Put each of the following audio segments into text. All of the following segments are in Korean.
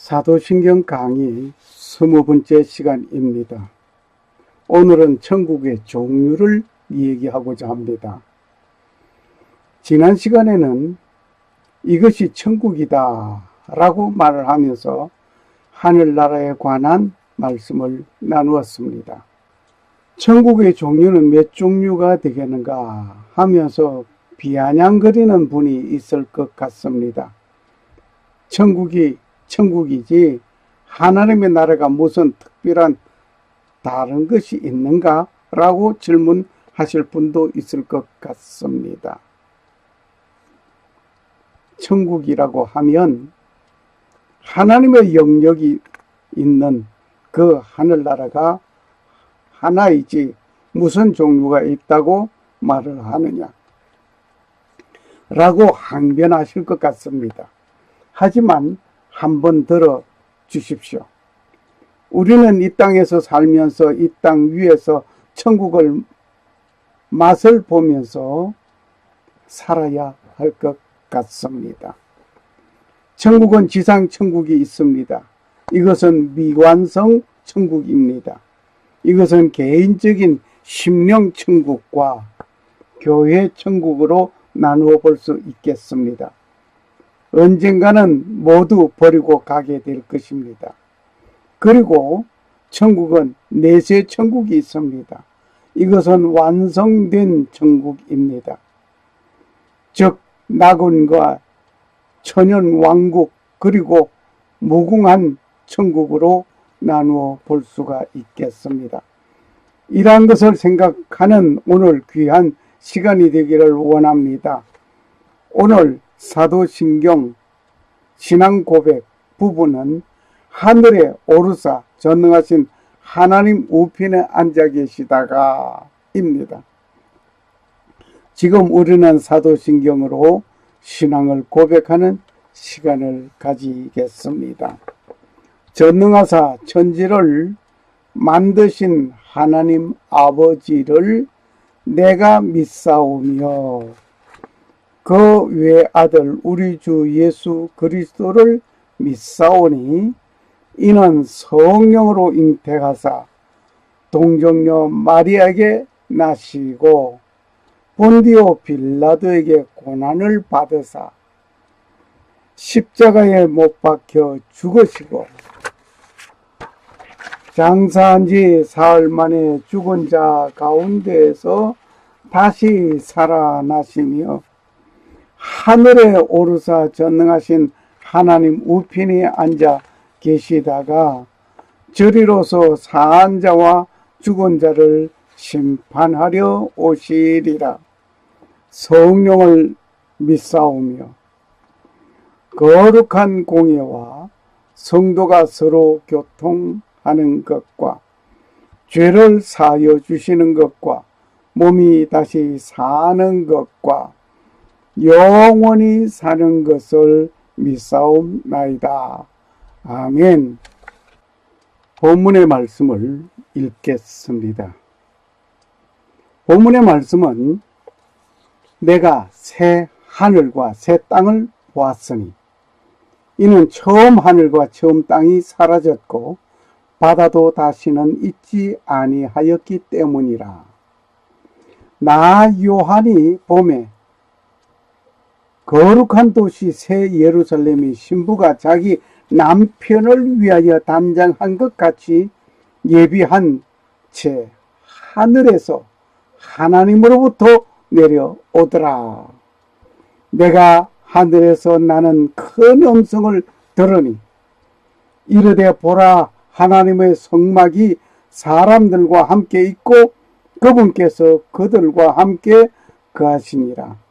사도신경 강의 20번째 시간입니다. 오늘은 천국의 종류를 얘기하고자 합니다. 지난 시간에는 이것이 천국이다 라고 말을 하면서 하늘나라에 관한 말씀을 나누었습니다. 천국의 종류는 몇 종류가 되겠는가 하면서 비아냥거리는 분이 있을 것 같습니다. 천국이지 하나님의 나라가 무슨 특별한 다른 것이 있는가? 라고 질문하실 분도 있을 것 같습니다. 천국이라고 하면 하나님의 영역이 있는 그 하늘나라가 하나이지 무슨 종류가 있다고 말을 하느냐? 라고 항변하실 것 같습니다. 하지만 한번 들어 주십시오. 우리는 이 땅에서 살면서 이 땅 위에서 천국을 맛을 보면서 살아야 할 것 같습니다. 천국은 지상 천국이 있습니다. 이것은 미완성 천국입니다. 이것은 개인적인 심령 천국과 교회 천국으로 나누어 볼 수 있겠습니다. 언젠가는 모두 버리고 가게 될 것입니다. 그리고 천국은 내세 천국이 있습니다. 이것은 완성된 천국입니다. 즉 낙원과 천연 왕국 그리고 무궁한 천국으로 나누어 볼 수가 있겠습니다. 이러한 것을 생각하는 오늘 귀한 시간이 되기를 원합니다. 오늘 사도신경 신앙고백 부분은 하늘에 오르사 전능하신 하나님 우편에 앉아 계시다가 입니다. 지금 우리는 사도신경으로 신앙을 고백하는 시간을 가지겠습니다. 전능하사 천지를 만드신 하나님 아버지를 내가 믿사오며 그 외아들 우리 주 예수 그리스도를 믿사오니 이는 성령으로 잉태하사 동정녀 마리아에게 나시고 본디오 빌라도에게 고난을 받으사 십자가에 못 박혀 죽으시고 장사한 지 사흘 만에 죽은 자 가운데에서 다시 살아나시며 하늘에 오르사 전능하신 하나님 우편에 앉아 계시다가 저리로서 사한 자와 죽은 자를 심판하려 오시리라. 성령을 믿사오며 거룩한 공예와 성도가 서로 교통하는 것과 죄를 사하여 주시는 것과 몸이 다시 사는 것과 영원히 사는 것을 믿사옵나이다. 아멘. 본문의 말씀을 읽겠습니다. 본문의 말씀은 내가 새 하늘과 새 땅을 보았으니 이는 처음 하늘과 처음 땅이 사라졌고 바다도 다시는 있지 아니하였기 때문이라. 나 요한이 봄에 거룩한 도시 새 예루살렘의 신부가 자기 남편을 위하여 단장한 것 같이 예비한 채 하늘에서 하나님으로부터 내려오더라. 내가 하늘에서 나는 큰 음성을 들으니 이르되 보라 하나님의 성막이 사람들과 함께 있고 그분께서 그들과 함께 거하시니라.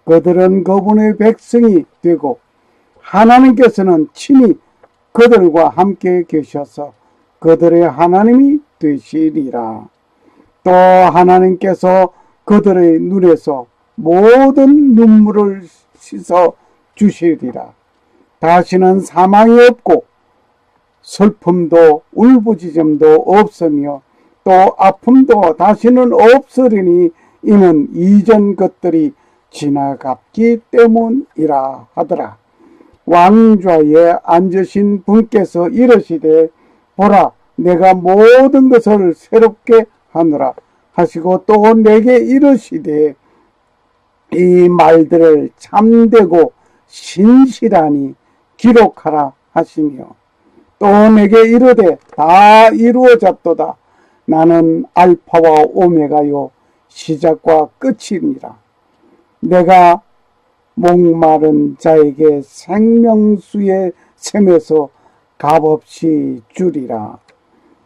그들은 그분의 백성이 되고 하나님께서는 친히 그들과 함께 계셔서 그들의 하나님이 되시리라. 또 하나님께서 그들의 눈에서 모든 눈물을 씻어 주시리라. 다시는 사망이 없고 슬픔도 울부짖음도 없으며 또 아픔도 다시는 없으리니 이는 이전 것들이 지나갔기 때문이라 하더라. 왕좌에 앉으신 분께서 이르시되 보라 내가 모든 것을 새롭게 하노라 하시고 또 내게 이르시되 이 말들을 참되고 신실하니 기록하라 하시며 또 내게 이르되 다 이루어졌도다. 나는 알파와 오메가요 시작과 끝이니라. 내가 목마른 자에게 생명수의 샘에서 값없이 주리라.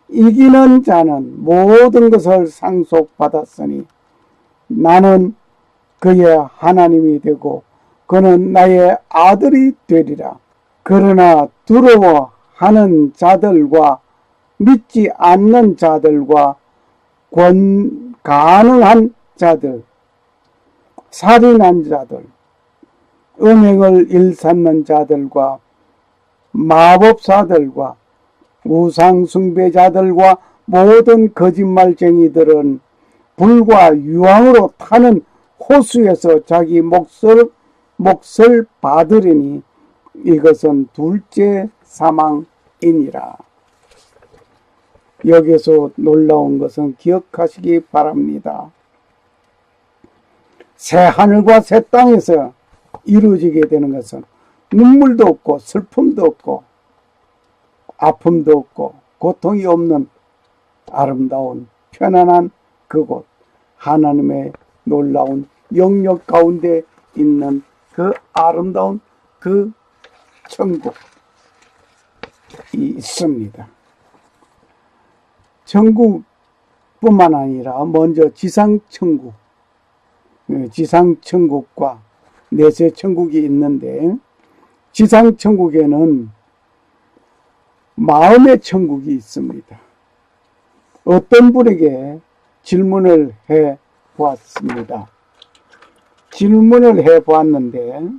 이기는 자는 모든 것을 상속받았으니 나는 그의 하나님이 되고 그는 나의 아들이 되리라. 그러나 두려워하는 자들과 믿지 않는 자들과 가능한 자들, 살인한 자들, 음행을 일삼는 자들과 마법사들과 우상숭배자들과 모든 거짓말쟁이들은 불과 유황으로 타는 호수에서 자기 몫을 받으리니 이것은 둘째 사망이니라. 여기서 놀라운 것은 기억하시기 바랍니다. 새 하늘과 새 땅에서 이루어지게 되는 것은 눈물도 없고 슬픔도 없고 아픔도 없고 고통이 없는 아름다운 편안한 그곳, 하나님의 놀라운 영역 가운데 있는 그 아름다운 그 천국이 있습니다. 천국뿐만 아니라 먼저 지상천국, 지상천국과 내세천국이 있는데 지상천국에는 마음의 천국이 있습니다. 어떤 분에게 질문을 해 보았습니다. 질문을 해 보았는데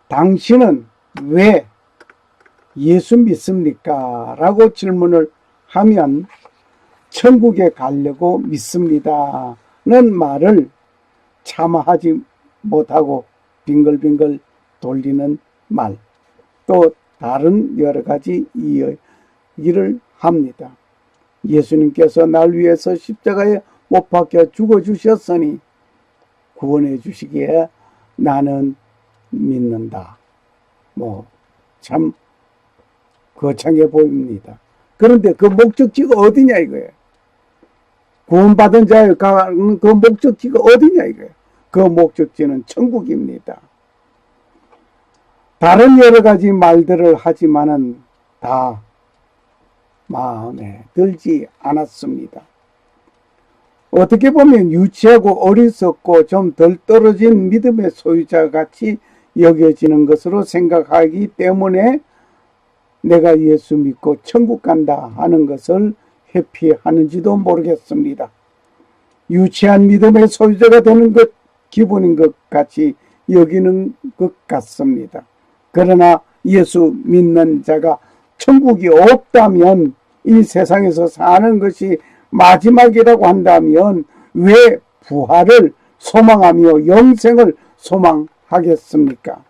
당신은 왜 예수 믿습니까? 라고 질문을 하면 천국에 가려고 믿습니다는 말을 참아하지 못하고 빙글빙글 돌리는 말, 또 다른 여러 가지 이야기를 합니다. 예수님께서 날 위해서 십자가에 못 박혀 죽어주셨으니 구원해 주시기에 나는 믿는다. 참 거창해 보입니다. 그런데 그 목적지가 어디냐 이거예요. 구원받은 자에 가는 그 목적지가 어디냐 이거예요. 그 목적지는 천국입니다. 다른 여러 가지 말들을 하지만은 다 마음에 들지 않았습니다. 어떻게 보면 유치하고 어리석고 좀 덜 떨어진 믿음의 소유자 같이 여겨지는 것으로 생각하기 때문에 내가 예수 믿고 천국 간다 하는 것을 회피하는지도 모르겠습니다. 유치한 믿음의 소유자가 되는 것 기본인 것 같이 여기는 것 같습니다. 그러나 예수 믿는 자가 천국이 없다면 이 세상에서 사는 것이 마지막이라고 한다면 왜 부활을 소망하며 영생을 소망하겠습니까?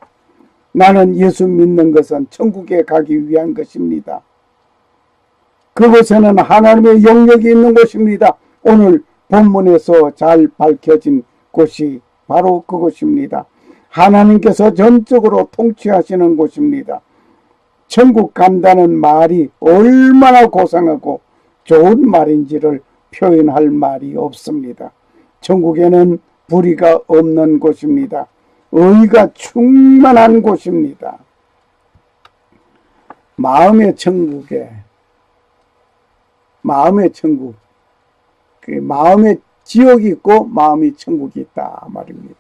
나는 예수 믿는 것은 천국에 가기 위한 것입니다. 그곳에는 하나님의 영역이 있는 곳입니다. 오늘 본문에서 잘 밝혀진 곳이 바로 그곳입니다. 하나님께서 전적으로 통치하시는 곳입니다. 천국 간다는 말이 얼마나 고상하고 좋은 말인지를 표현할 말이 없습니다. 천국에는 불의가 없는 곳입니다. 의가 충만한 곳입니다. 마음의 천국에 마음의 천국, 마음의 지옥이 있고 마음의 천국이 있다 말입니다.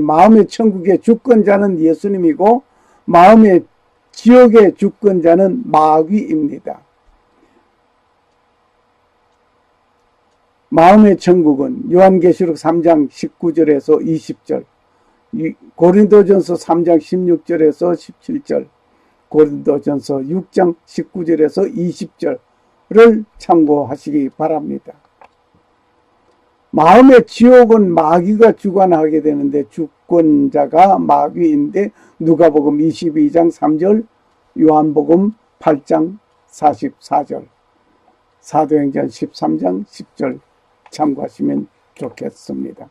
마음의 천국의 주권자는 예수님이고 마음의 지옥의 주권자는 마귀입니다. 마음의 천국은 요한계시록 3장 19절에서 20절, 고린도전서 3장 16절에서 17절, 고린도전서 6장 19절에서 20절을 참고하시기 바랍니다. 마음의 지옥은 마귀가 주관하게 되는데 집권자가 마귀인데 누가복음 22장 3절, 요한복음 8장 44절, 사도행전 13장 10절 참고하시면 좋겠습니다.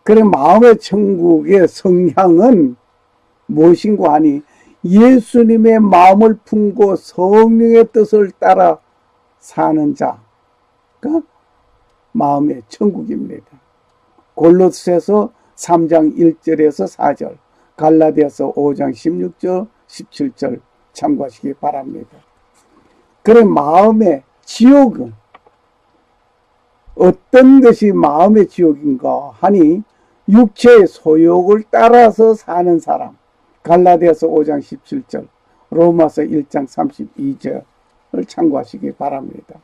그래 마음의 천국의 성향은 무엇인고 하니 예수님의 마음을 품고 성령의 뜻을 따라 사는 자가 마음의 천국입니다. 골로새서 3장 1절에서 4절, 갈라디아서 5장 16절 17절 참고하시기 바랍니다. 그래 마음의 지옥은 어떤 것이 마음의 지옥인가 하니 육체의 소욕을 따라서 사는 사람, 갈라디아서 5장 17절, 로마서 1장 32절을 참고하시기 바랍니다.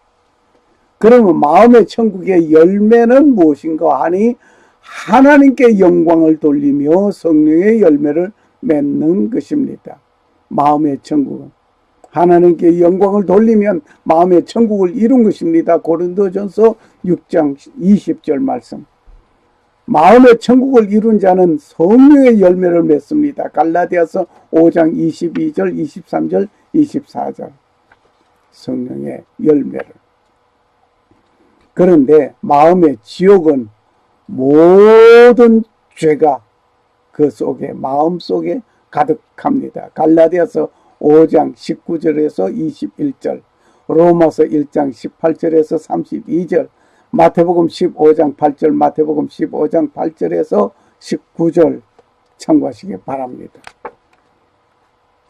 그러면 마음의 천국의 열매는 무엇인가 하니 하나님께 영광을 돌리며 성령의 열매를 맺는 것입니다. 마음의 천국은 하나님께 영광을 돌리면 마음의 천국을 이룬 것입니다. 고린도전서 6장 20절 말씀. 마음의 천국을 이룬 자는 성령의 열매를 맺습니다. 갈라디아서 5장 22절, 23절, 24절. 성령의 열매를. 그런데 마음의 지옥은 모든 죄가 그 속에 마음 속에 가득합니다. 갈라디아서 5장 19절에서 21절, 로마서 1장 18절에서 32절, 마태복음 15장 8절, 마태복음 15장 8절에서 19절 참고하시기 바랍니다.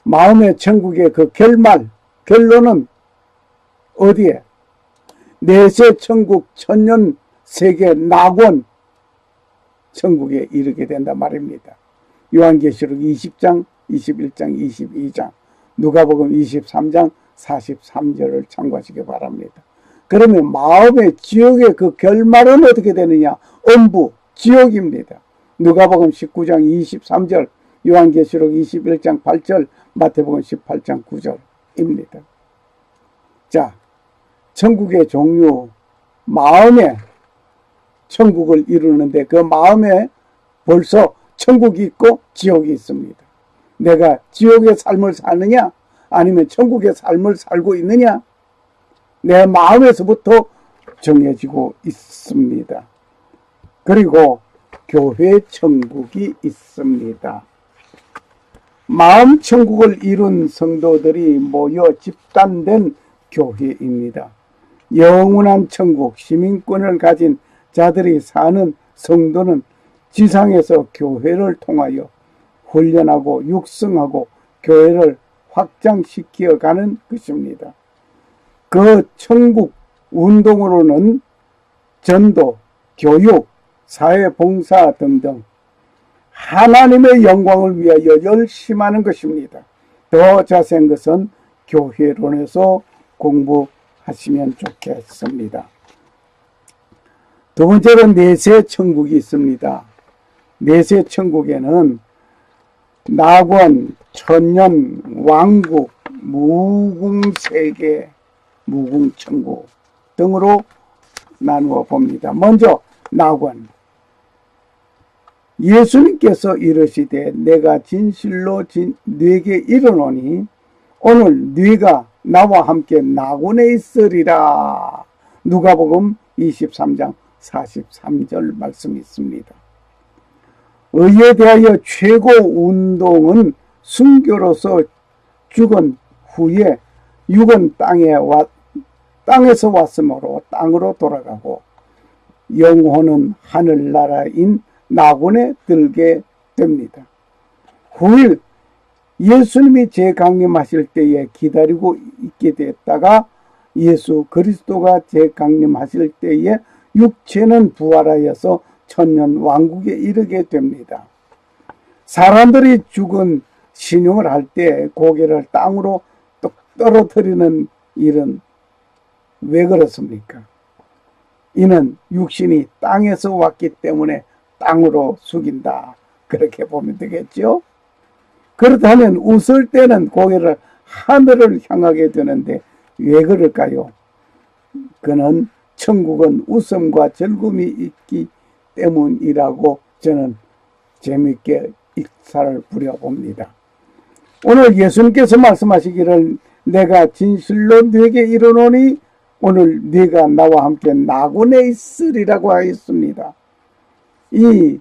마음의 천국의 그 결론은 어디에? 내세 천국, 천년 세계 낙원 천국에 이르게 된다 말입니다. 요한계시록 20장, 21장, 22장, 누가복음 23장 43절을 참고하시기 바랍니다. 그러면 마음의 지옥의 그 결말은 어떻게 되느냐? 음부, 지옥입니다. 누가복음 19장 23절, 요한계시록 21장 8절, 마태복음 18장 9절입니다. 자, 천국의 종류, 마음의 천국을 이루는데 그 마음에 벌써 천국이 있고 지옥이 있습니다. 내가 지옥의 삶을 사느냐 아니면 천국의 삶을 살고 있느냐, 내 마음에서부터 정해지고 있습니다. 그리고 교회 천국이 있습니다. 마음 천국을 이룬 성도들이 모여 집단된 교회입니다. 영원한 천국 시민권을 가진 자들이 사는 성도는 지상에서 교회를 통하여 훈련하고 육성하고 교회를 확장시켜 가는 것입니다. 그 천국 운동으로는 전도, 교육, 사회봉사 등등 하나님의 영광을 위하여 열심하는 것입니다. 더 자세한 것은 교회론에서 공부하시면 좋겠습니다. 두 번째로 내세 천국이 있습니다. 내세 천국에는 낙원, 천년, 왕국, 무궁세계, 무궁천국 등으로 나누어 봅니다. 먼저 낙원. 예수님께서 이르시되 내가 진실로 네게 이르노니 오늘 네가 나와 함께 낙원에 있으리라. 누가복음 23장 43절 말씀이 있습니다. 의에 대하여 최고 운동은 순교로서 죽은 후에 육은 땅에서 왔으므로 땅으로 돌아가고 영혼은 하늘나라인 낙원에 들게 됩니다. 후일 예수님이 재강림하실 때에 기다리고 있게 됐다가 예수 그리스도가 재강림하실 때에 육체는 부활하여서 천년 왕국에 이르게 됩니다. 사람들이 죽은 신용을 할 때 고개를 땅으로 떨어뜨리는 일은 왜 그렇습니까? 이는 육신이 땅에서 왔기 때문에 땅으로 숙인다. 그렇게 보면 되겠죠? 그렇다면 웃을 때는 고개를 하늘을 향하게 되는데 왜 그럴까요? 그는 천국은 웃음과 즐거움이 있기 때문이라고 저는 재미있게 익사를 부려봅니다. 오늘 예수님께서 말씀하시기를 내가 진실로 네게 이르노니 오늘 네가 나와 함께 나군에 있으리라고 하였습니다. 이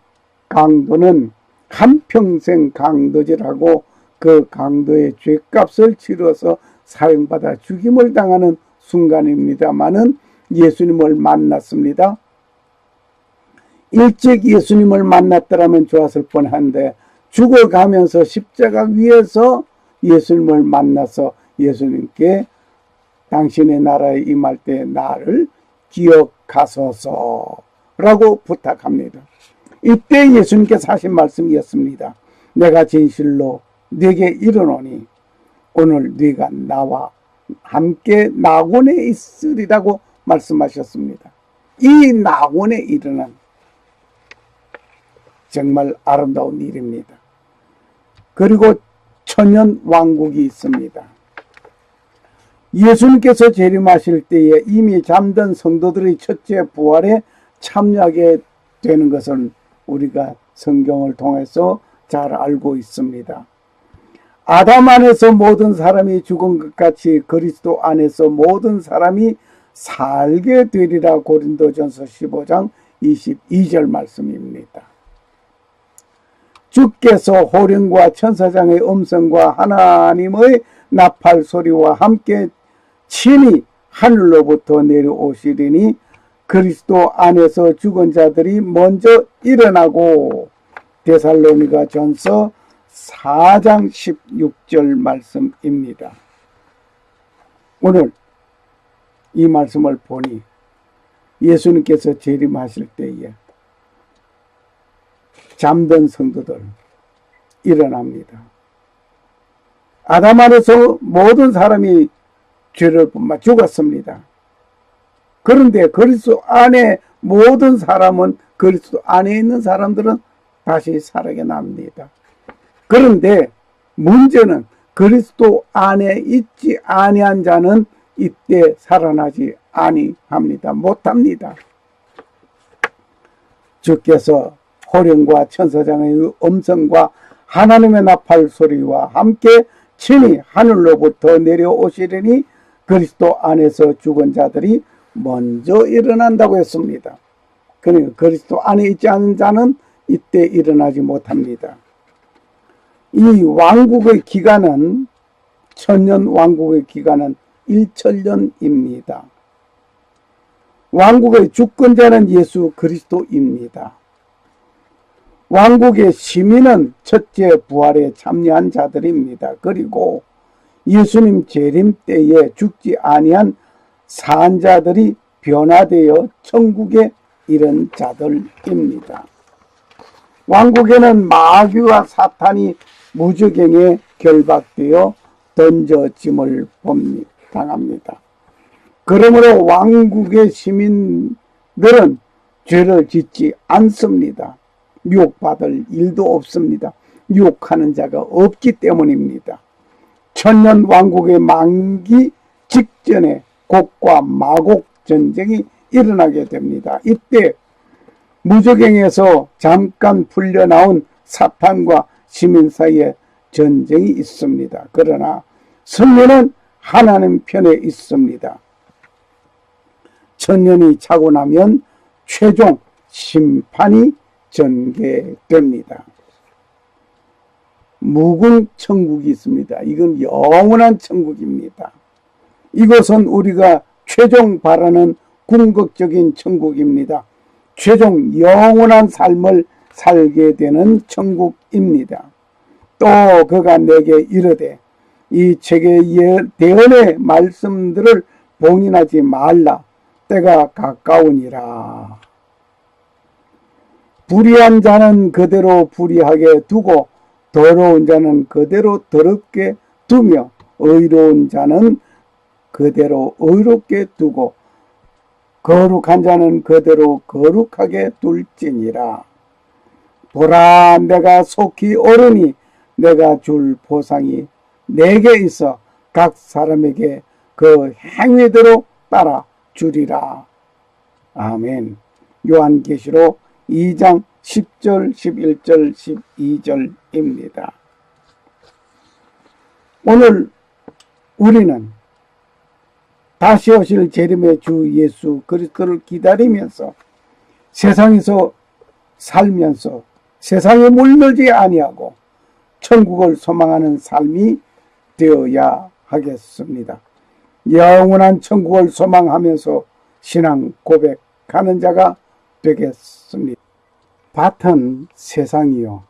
강도는 한평생 강도질하고 그 강도의 죄값을 치러서 사형받아 죽임을 당하는 순간입니다마는 예수님을 만났습니다. 일찍 예수님을 만났더라면 좋았을 뻔한데 죽어가면서 십자가 위에서 예수님을 만나서 예수님께 당신의 나라에 임할 때 나를 기억하소서 라고 부탁합니다. 이때 예수님께서 하신 말씀이었습니다. 내가 진실로 네게 이르노니 오늘 네가 나와 함께 낙원에 있으리라고 말씀하셨습니다. 이 낙원에 이르는 정말 아름다운 일입니다. 그리고 천년 왕국이 있습니다. 예수님께서 재림하실 때에 이미 잠든 성도들의 첫째 부활에 참여하게 되는 것은 우리가 성경을 통해서 잘 알고 있습니다. 아담 안에서 모든 사람이 죽은 것 같이 그리스도 안에서 모든 사람이 살게 되리라. 고린도전서 15장 22절 말씀입니다. 주께서 호령과 천사장의 음성과 하나님의 나팔 소리와 함께 친히 하늘로부터 내려오시리니 그리스도 안에서 죽은 자들이 먼저 일어나고. 데살로니가 전서 4장 16절 말씀입니다. 오늘 이 말씀을 보니 예수님께서 재림하실 때에 잠든 성도들 일어납니다. 아담 안에서 모든 사람이 죄를 범하 죽었습니다. 그런데 그리스도 안에 모든 사람은 그리스도 안에 있는 사람들은 다시 살아납니다. 그런데 문제는 그리스도 안에 있지 아니한 자는 이때 살아나지 아니합니다. 못합니다. 주께서 호령과 천사장의 음성과 하나님의 나팔 소리와 함께 친히 하늘로부터 내려오시리니 그리스도 안에서 죽은 자들이 먼저 일어난다고 했습니다. 그러니까 그리스도 안에 있지 않은 자는 이때 일어나지 못합니다. 이 왕국의 기간은 천년 왕국의 기간은 1천년입니다. 왕국의 주권자는 예수 그리스도입니다. 왕국의 시민은 첫째 부활에 참여한 자들입니다. 그리고 예수님 재림 때에 죽지 아니한 산자들이 변화되어 천국에 이른 자들입니다. 왕국에는 마귀와 사탄이 무저갱에 결박되어 던져짐을 당합니다. 그러므로 왕국의 시민들은 죄를 짓지 않습니다. 유혹받을 일도 없습니다. 유혹하는 자가 없기 때문입니다. 천년 왕국의 만기 직전에 곡과 마곡 전쟁이 일어나게 됩니다. 이때 무저갱에서 잠깐 풀려나온 사탄과 시민 사이에 전쟁이 있습니다. 그러나 승리는 하나님 편에 있습니다. 천년이 차고 나면 최종 심판이 전개됩니다. 무궁천국이 있습니다. 이건 영원한 천국입니다. 이것은 우리가 최종 바라는 궁극적인 천국입니다. 최종 영원한 삶을 살게 되는 천국입니다. 또 그가 내게 이르되 이 책의 대언의 말씀들을 봉인하지 말라. 때가 가까우니라. 불의한 자는 그대로 불의하게 두고 더러운 자는 그대로 더럽게 두며 의로운 자는 그대로 의롭게 두고 거룩한 자는 그대로 거룩하게 둘지니라. 보라, 내가 속히 오르니 내가 줄 보상이 내게 있어 각 사람에게 그 행위대로 따라 주리라. 아멘. 요한계시록 2장 10절, 11절, 12절입니다. 오늘 우리는 다시 오실 재림의 주 예수 그리스도를 기다리면서 세상에서 살면서 세상에 물들지 아니하고 천국을 소망하는 삶이 되어야 하겠습니다. 영원한 천국을 소망하면서 신앙 고백하는 자가 되겠습니다. 밭은 세상이요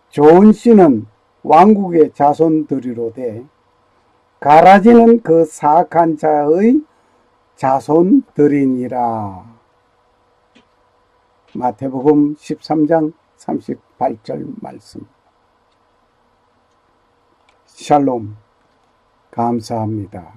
좋은 씨는 왕국의 자손들이로되 가라지는 그 사악한 자의 자손들이니라. 마태복음 13장 38절 말씀. 샬롬. 감사합니다.